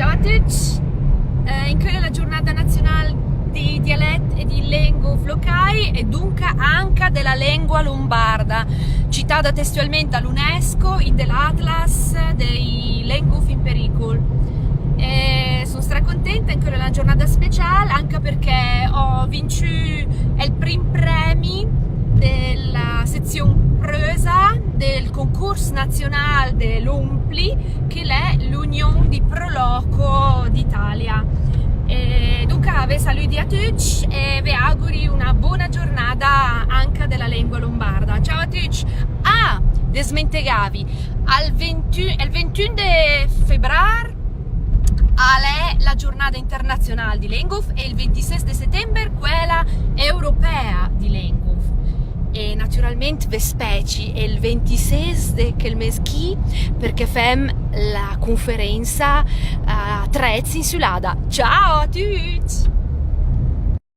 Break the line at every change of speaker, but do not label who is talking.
Ciao a tutti! In quella è la giornata nazionale di dialetti e di lingua locali e dunque anche della lingua lombarda, citata testualmente all'UNESCO in dell'Atlas dei lingue in pericolo. E sono stracontenta in quella è una giornata speciale anche perché ho vinto il primo premio della sezione prosa del concorso nazionale dell'UNPLI, che è l'Unione di Proloco d'Italia. E dunque vi saluti a tutti e vi auguro una buona giornata anche della lingua lombarda. Ciao a tutti! Ah, desmentegavi, il 21 di febbraio è la giornata internazionale di lingua e il 26 di settembre quella europea di lingua. E naturalmente vi specie il 26 del mese perché fem la conferenza a Trezzi insulada. Ciao a tutti!